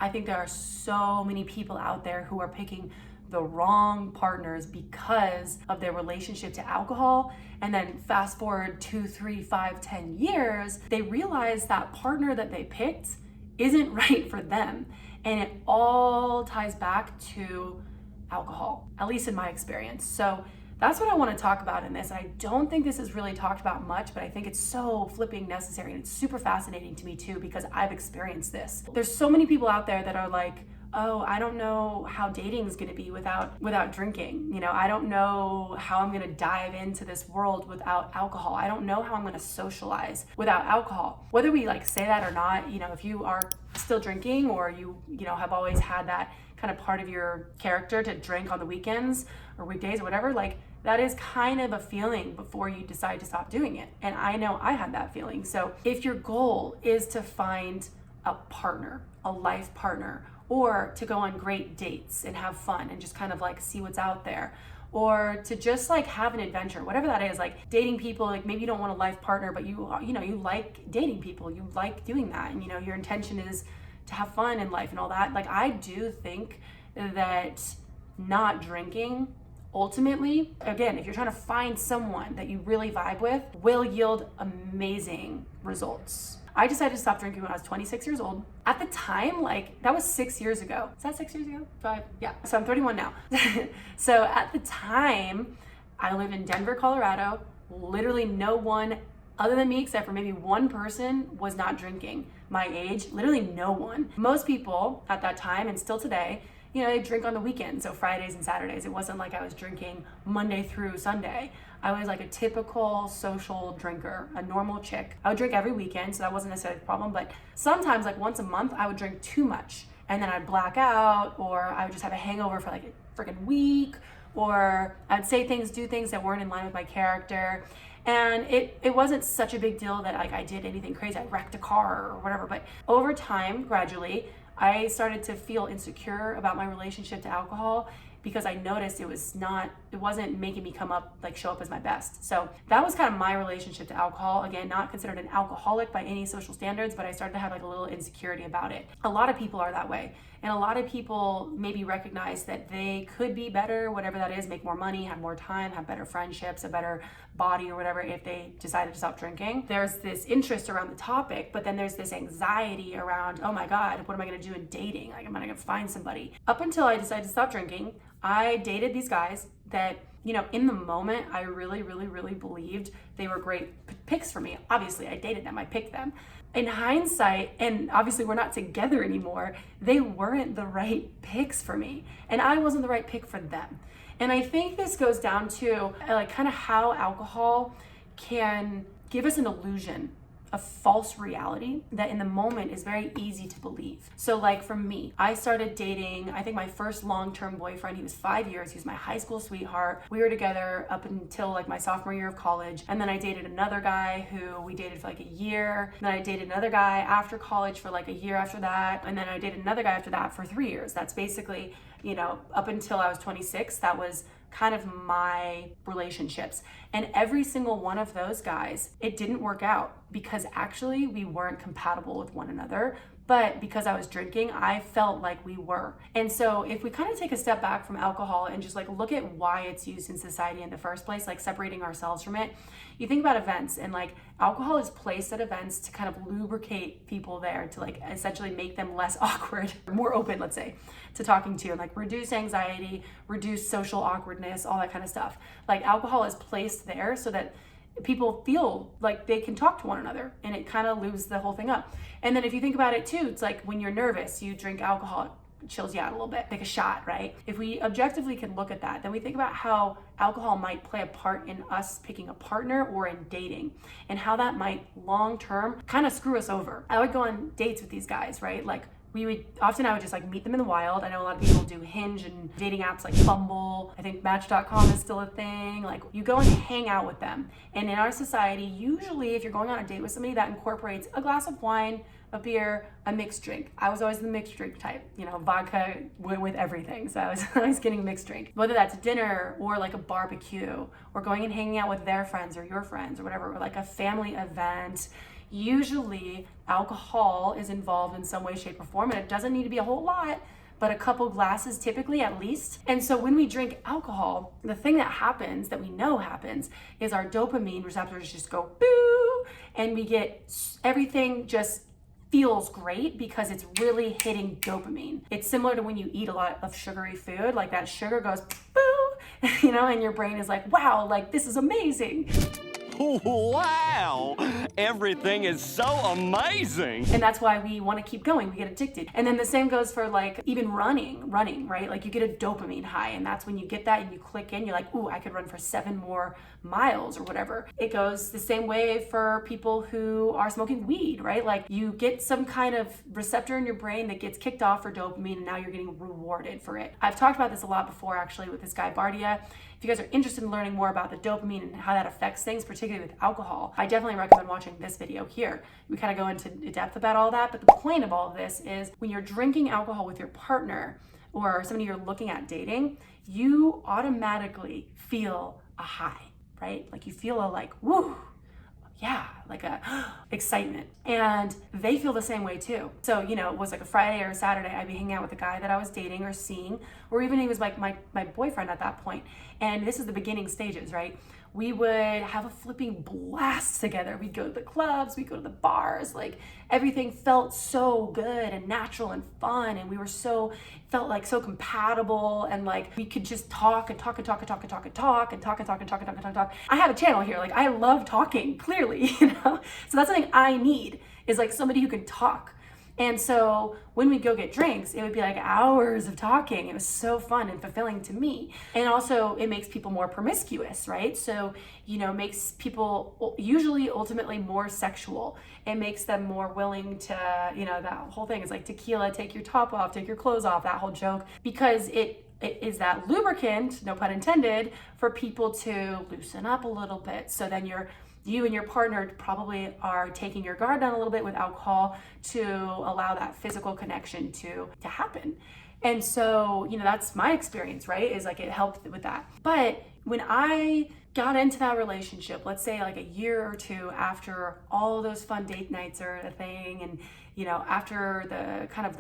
I think there are so many people out there who are picking the wrong partners because of their relationship to alcohol. And then fast forward 2, 3, 5, 10 years, they realize that partner that they picked isn't right for them. And it all ties back to alcohol, at least in my experience. So that's what I want to talk about in this. I don't think this is really talked about much, but I think it's so flipping necessary, and it's super fascinating to me too, because I've experienced this. There's so many people out there that are like, oh, I don't know how dating is going to be without drinking. You know, I don't know how I'm going to dive into this world without alcohol. I don't know how I'm going to socialize without alcohol. Whether we like say that or not, you know, if you are still drinking, or you know, have always had that kind of part of your character to drink on the weekends or weekdays or whatever, like that is kind of a feeling before you decide to stop doing it. And I know I had that feeling. So if your goal is to find a partner, a life partner, or to go on great dates and have fun and just kind of like see what's out there, or to just like have an adventure, whatever that is, like dating people, like maybe you don't want a life partner, but you know, you like dating people, you like doing that, and you know, your intention is to have fun in life and all that. Like I do think that not drinking ultimately, again, if you're trying to find someone that you really vibe with, will yield amazing results. I decided to stop drinking when I was 26 years old. At the time, like that was 6 years ago. Is that 6 years ago? 5? Yeah. So I'm 31 now. So at the time, I live in Denver, Colorado. Literally no one other than me, except for maybe one person, was not drinking. My age, literally no one. Most people at that time, and still today, you know, they drink on the weekends, so Fridays and Saturdays. It wasn't like I was drinking Monday through Sunday. I was like a typical social drinker, a normal chick. I would drink every weekend, so that wasn't necessarily the problem, but sometimes like once a month, I would drink too much, and then I'd black out, or I would just have a hangover for like a freaking week, or I'd say things, do things that weren't in line with my character. And it wasn't such a big deal that like I did anything crazy. I wrecked a car or whatever, but over time, gradually, I started to feel insecure about my relationship to alcohol, because I noticed it wasn't making me show up as my best. So that was kind of my relationship to alcohol. Again, not considered an alcoholic by any social standards, but I started to have like a little insecurity about it. A lot of people are that way. And a lot of people maybe recognize that they could be better, whatever that is, make more money, have more time, have better friendships, a better body or whatever if they decided to stop drinking. There's this interest around the topic, but then there's this anxiety around, oh my God, what am I gonna do in dating? Like, am I gonna find somebody? Up until I decided to stop drinking, I dated these guys that, you know, in the moment, I really, really, really believed they were great picks for me. Obviously, I dated them, I picked them. In hindsight, and obviously we're not together anymore, they weren't the right picks for me, and I wasn't the right pick for them. And I think this goes down to like kind of how alcohol can give us an illusion, a false reality that in the moment is very easy to believe. So like for me, I started dating, I think my first long-term boyfriend, he was 5 years, he was my high school sweetheart. We were together up until like my sophomore year of college. And then I dated another guy who we dated for like a year. And then I dated another guy after college for like a year after that. And then I dated another guy after that for 3 years. That's basically, you know, up until I was 26, that was kind of my relationships. And every single one of those guys, it didn't work out because actually we weren't compatible with one another. But because I was drinking, I felt like we were. And so if we kind of take a step back from alcohol and just like look at why it's used in society in the first place, like separating ourselves from it, you think about events, and like alcohol is placed at events to kind of lubricate people there, to like essentially make them less awkward, more open, let's say, to talking to you, and like reduce anxiety, reduce social awkwardness, all that kind of stuff. Like alcohol is placed there so that people feel like they can talk to one another, and it kind of lubes the whole thing up. And then if you think about it too, it's like when you're nervous, you drink alcohol, it chills you out a little bit, take a shot, right? If we objectively can look at that, then we think about how alcohol might play a part in us picking a partner or in dating, and how that might long-term kind of screw us over. I would go on dates with these guys, right? Like I would just like meet them in the wild. I know a lot of people do Hinge and dating apps like Bumble. I think Match.com is still a thing. Like you go and hang out with them. And in our society, usually if you're going on a date with somebody, that incorporates a glass of wine, a beer, a mixed drink. I was always the mixed drink type, you know, vodka with everything. So I was always getting a mixed drink. Whether that's dinner or like a barbecue or going and hanging out with their friends or your friends or whatever, or like a family event. Usually alcohol is involved in some way, shape, or form, and it doesn't need to be a whole lot, but a couple glasses typically at least. And so when we drink alcohol, the thing that happens, that we know happens, is our dopamine receptors just go boo, and we get everything just feels great because it's really hitting dopamine. It's similar to when you eat a lot of sugary food, like that sugar goes boo, and your brain is like, wow, like this is amazing. Wow! Everything is so amazing! And that's why we want to keep going. We get addicted. And then the same goes for like even running, right? Like you get a dopamine high, and that's when you get that and you click in, you're like, ooh, I could run for 7 more miles or whatever. It goes the same way for people who are smoking weed, right? Like you get some kind of receptor in your brain that gets kicked off for dopamine, and now you're getting rewarded for it. I've talked about this a lot before actually with this guy Bardia. If you guys are interested in learning more about the dopamine and how that affects things, particularly with alcohol, I definitely recommend watching this video here. We kind of go into depth about all that, but the point of all of this is when you're drinking alcohol with your partner or somebody you're looking at dating, you automatically feel a high, right? Like you feel a like, woo, yeah, like a excitement. And they feel the same way too. So, it was like a Friday or a Saturday, I'd be hanging out with a guy that I was dating or seeing, or even he was like my boyfriend at that point. And this is the beginning stages, right? We would have a flipping blast together. We'd go to the clubs, we'd go to the bars, like everything felt so good and natural and fun. And we were felt like so compatible, and like we could just talk and talk and talk and talk and talk and talk and talk and talk and talk and talk and talk and talk. I have a channel here, like I love talking, clearly, So that's something I need, is like somebody who can talk. And so when we'd go get drinks, it would be like hours of talking. It was so fun and fulfilling to me. And also it makes people more promiscuous, right? So, makes people usually ultimately more sexual. It makes them more willing to, that whole thing is like tequila, take your top off, take your clothes off, that whole joke, because it is that lubricant, no pun intended, for people to loosen up a little bit. So then you and your partner probably are taking your guard down a little bit with alcohol to allow that physical connection to happen. And so, that's my experience, right? Is like it helped with that. But when I got into that relationship, let's say like a year or two after all of those fun date nights are a thing, and after the kind of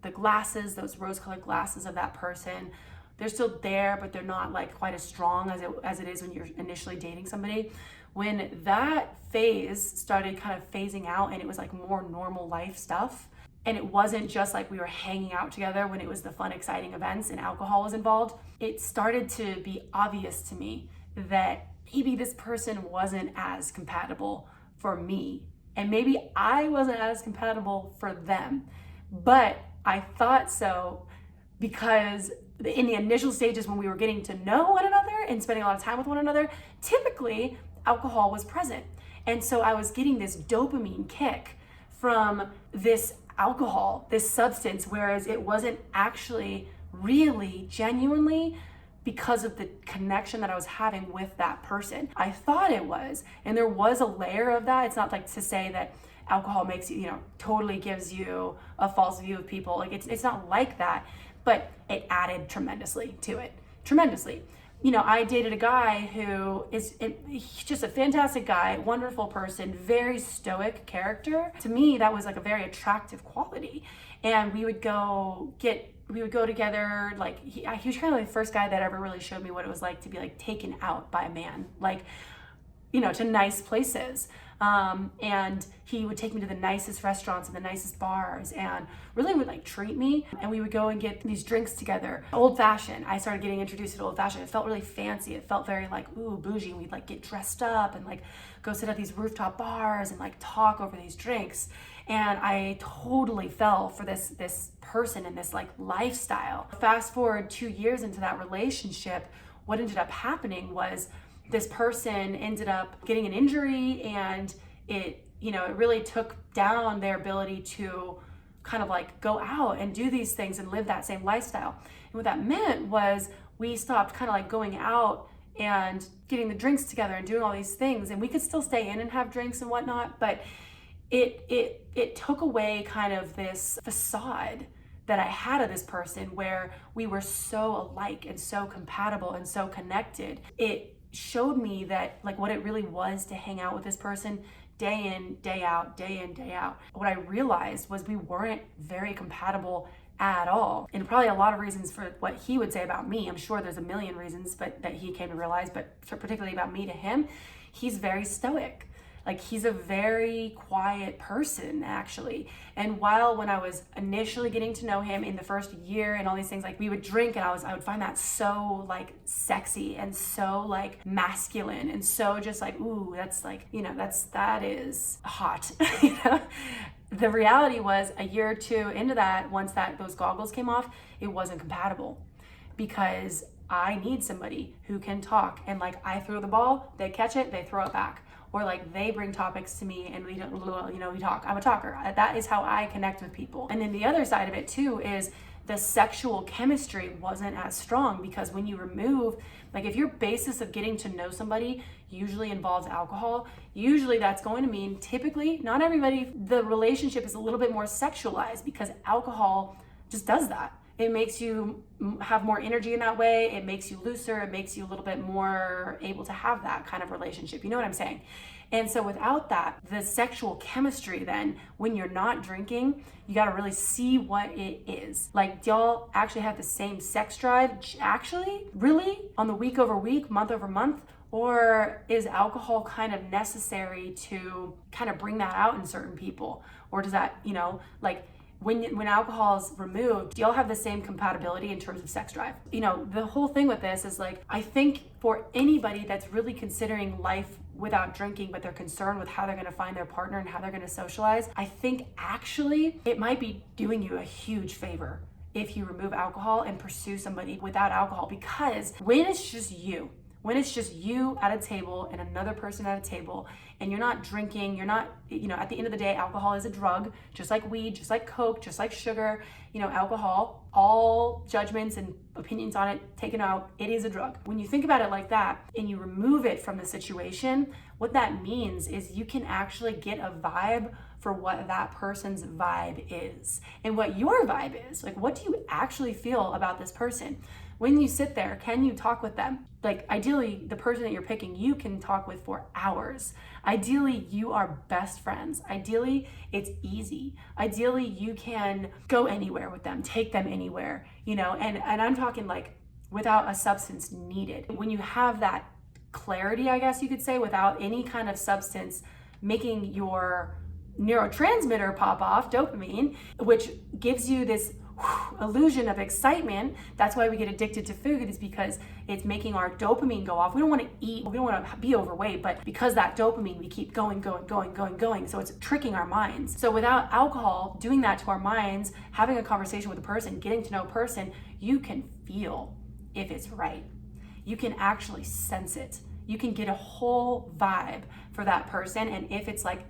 the glasses, those rose-colored glasses of that person, they're still there, but they're not like quite as strong as it is when you're initially dating somebody. When that phase started kind of phasing out and it was like more normal life stuff, and it wasn't just like we were hanging out together when it was the fun, exciting events and alcohol was involved, it started to be obvious to me that maybe this person wasn't as compatible for me, and maybe I wasn't as compatible for them. But I thought so because in the initial stages when we were getting to know one another and spending a lot of time with one another, typically alcohol was present. And so I was getting this dopamine kick from this alcohol, this substance, whereas it wasn't actually really genuinely because of the connection that I was having with that person. I thought it was, and there was a layer of that. It's not like to say that alcohol makes you, totally gives you a false view of people. Like it's not like that, but it added tremendously to it, tremendously. I dated a guy who he's just a fantastic guy, wonderful person, very stoic character. To me, that was like a very attractive quality. And we would go together. Like he was kind of the first guy that ever really showed me what it was like to be like taken out by a man, like, to nice places. And he would take me to the nicest restaurants and the nicest bars and really would like treat me. And we would go and get these drinks together. Old fashioned. I started getting introduced to old fashioned. It felt really fancy. It felt very like, ooh, bougie. We'd like get dressed up and like go sit at these rooftop bars and like talk over these drinks. And I totally fell for this person and this like lifestyle. Fast forward 2 years into that relationship, what ended up happening was this person ended up getting an injury, and it really took down their ability to kind of like go out and do these things and live that same lifestyle. And what that meant was we stopped kind of like going out and getting the drinks together and doing all these things, and we could still stay in and have drinks and whatnot, but it took away kind of this facade that I had of this person where we were so alike and so compatible and so connected. It showed me that like what it really was to hang out with this person day in, day out, day in, day out. What I realized was we weren't very compatible at all. And probably a lot of reasons for what he would say about me. I'm sure there's a million reasons that he came to realize, but particularly about me, to him, he's very stoic. Like, he's a very quiet person, actually. And while when I was initially getting to know him in the first year and all these things, like, we would drink and I would find that so like sexy and so like masculine and so just like, ooh, that's like, you know, that is hot. You know? The reality was, a year or two into that, once those goggles came off, it wasn't compatible, because I need somebody who can talk, and like, I throw the ball, they catch it, they throw it back. Or like, they bring topics to me and we talk. I'm a talker. That is how I connect with people. And then the other side of it too is the sexual chemistry wasn't as strong, because when you remove, like, if your basis of getting to know somebody usually involves alcohol, usually that's going to mean, typically, not everybody, the relationship is a little bit more sexualized, because alcohol just does that. It makes you have more energy in that way. It makes you looser. It makes you a little bit more able to have that kind of relationship. You know what I'm saying? And so without that, the sexual chemistry, then, when you're not drinking, you got to really see what it is. Like, do y'all actually have the same sex drive? Actually, really? On the week over week, month over month? Or is alcohol kind of necessary to kind of bring that out in certain people? Or does that, you know, like, when alcohol is removed, do y'all have the same compatibility in terms of sex drive? You know, the whole thing with this is, like, I think for anybody that's really considering life without drinking, but they're concerned with how they're going to find their partner and how they're going to socialize, I think actually it might be doing you a huge favor if you remove alcohol and pursue somebody without alcohol. Because when it's just you at a table and another person at a table, and you're not drinking, you're not, you know, at the end of the day, alcohol is a drug, just like weed, just like Coke, just like sugar. You know, alcohol, all judgments and opinions on it taken out, it is a drug. When you think about it like that and you remove it from the situation, what that means is you can actually get a vibe for what that person's vibe is and what your vibe is. Like, what do you actually feel about this person? When you sit there, can you talk with them? Like, ideally, the person that you're picking, you can talk with for hours. Ideally, you are best friends. Ideally, it's easy. Ideally, you can go anywhere with them, take them anywhere, you know, and I'm talking like without a substance needed. When you have that clarity, I guess you could say, without any kind of substance making your neurotransmitter pop off, dopamine, which gives you this illusion of excitement. That's why we get addicted to food, is because it's making our dopamine go off. We don't want to eat, we don't want to be overweight, but because that dopamine, we keep going. So it's tricking our minds. So without alcohol doing that to our minds, having a conversation with a person, getting to know a person, you can feel if it's right. You can actually sense it. You can get a whole vibe for that person, and if it's like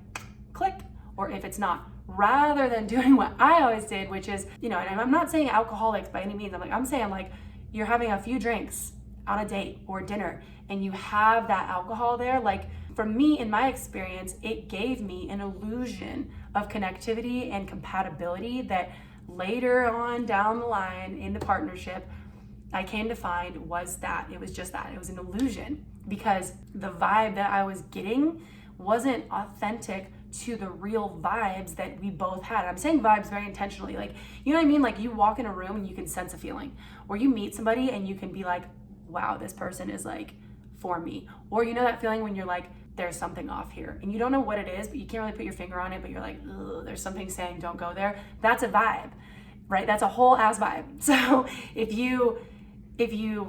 click, or if it's not, rather than doing what I always did, which is, you know, and I'm not saying alcoholics by any means, I'm saying like, you're having a few drinks on a date or dinner and you have that alcohol there. Like, for me, in my experience, it gave me an illusion of connectivity and compatibility that later on down the line in the partnership, I came to find was that it was just that. It was an illusion, because the vibe that I was getting wasn't authentic to the real vibes that we both had. I'm saying vibes very intentionally. Like, you know what I mean? Like, you walk in a room and you can sense a feeling, or you meet somebody and you can be like, wow, this person is like for me. Or you know that feeling when you're like, there's something off here, and you don't know what it is, but you can't really put your finger on it, but you're like, there's something saying don't go there. That's a vibe, right? That's a whole ass vibe. So if you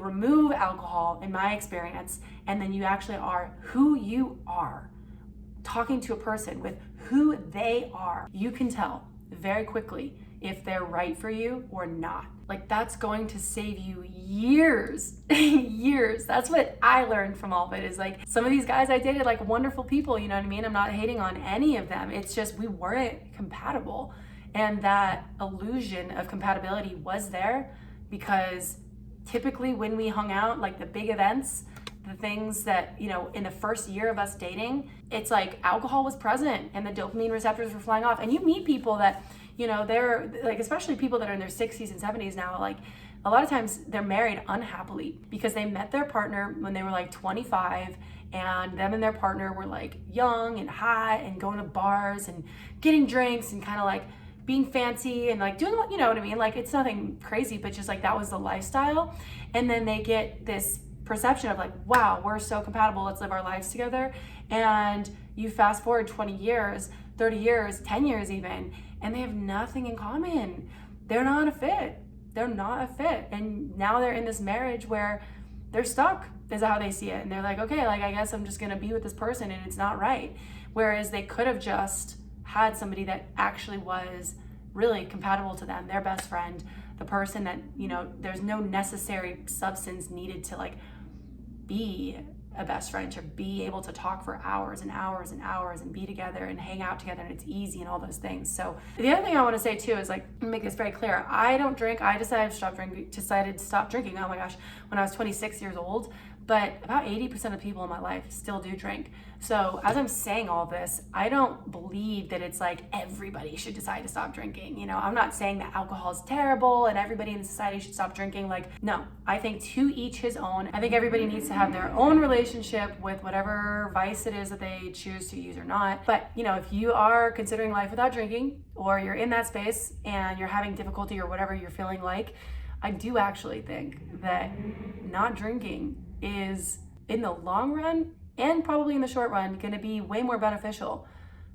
remove alcohol, in my experience, and then you actually are who you are, talking to a person with who they are, you can tell very quickly if they're right for you or not. Like, that's going to save you years. That's what I learned from all of it, is like, some of these guys I dated, like, wonderful people, you know what I mean? I'm not hating on any of them. It's just we weren't compatible. And that illusion of compatibility was there because typically when we hung out, like the big events, the things that, you know, in the first year of us dating, it's like alcohol was present and the dopamine receptors were flying off. And you meet people that, You know, they're like, especially people that are in their 60s and 70s now, like a lot of times they're married unhappily because they met their partner when they were like 25, and them and their partner were like young and hot and going to bars and getting drinks and kind of like being fancy and like doing, you know what I mean? Like it's nothing crazy, but just like that was the lifestyle. And then they get this perception of like, wow, we're so compatible, let's live our lives together. And you fast forward 20 years, 30 years, 10 years even, and they have nothing in common. They're not a fit. They're not a fit. And now they're in this marriage where they're stuck, is how they see it. And they're like, okay, like I guess I'm just gonna be with this person and it's not right. Whereas they could have just had somebody that actually was really compatible to them, their best friend, the person that, you know, there's no necessary substance needed to like be a best friend, to be able to talk for hours and hours and hours and be together and hang out together, and it's easy and all those things. So the other thing I want to say too is like, make this very clear. I don't drink. I decided to stop drinking. Oh my gosh, when I was 26 years old. But about 80% of people in my life still do drink. So as I'm saying all this, I don't believe that it's like everybody should decide to stop drinking. You know, I'm not saying that alcohol is terrible and everybody in society should stop drinking. Like, no, I think to each his own. I think everybody needs to have their own relationship with whatever vice it is that they choose to use or not. But, you know, if you are considering life without drinking, or you're in that space and you're having difficulty or whatever you're feeling like, I do actually think that not drinking is, in the long run and probably in the short run, going to be way more beneficial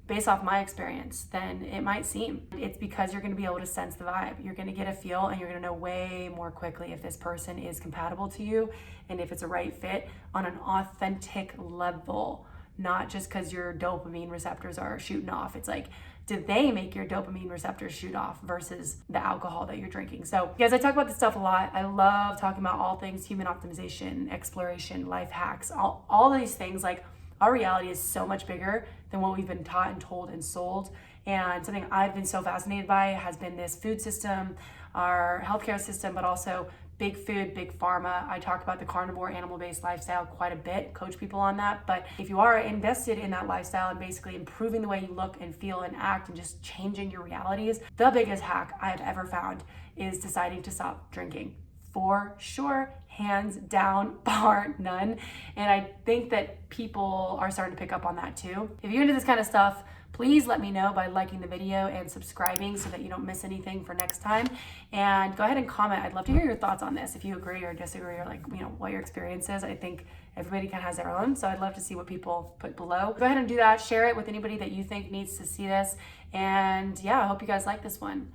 based off my experience than it might seem. It's because you're going to be able to sense the vibe. You're going to get a feel, and you're going to know way more quickly if this person is compatible to you and if it's a right fit on an authentic level, not just because your dopamine receptors are shooting off. It's like, do they make your dopamine receptors shoot off versus the alcohol that you're drinking? So guys, I talk about this stuff a lot. I love talking about all things human optimization, exploration, life hacks, all these things. Like, our reality is so much bigger than what we've been taught and told and sold. And something I've been so fascinated by has been this food system, our healthcare system, but also big food, big pharma. I talk about the carnivore, animal-based lifestyle quite a bit, coach people on that. But if you are invested in that lifestyle and basically improving the way you look and feel and act and just changing your realities, the biggest hack I've ever found is deciding to stop drinking. For sure, hands down, bar none. And I think that people are starting to pick up on that too. If you're into this kind of stuff, please let me know by liking the video and subscribing so that you don't miss anything for next time. And go ahead and comment. I'd love to hear your thoughts on this. If you agree or disagree, or like, you know, what your experience is. I think everybody kind of has their own. So I'd love to see what people put below. Go ahead and do that. Share it with anybody that you think needs to see this. And yeah, I hope you guys like this one.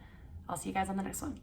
I'll see you guys on the next one.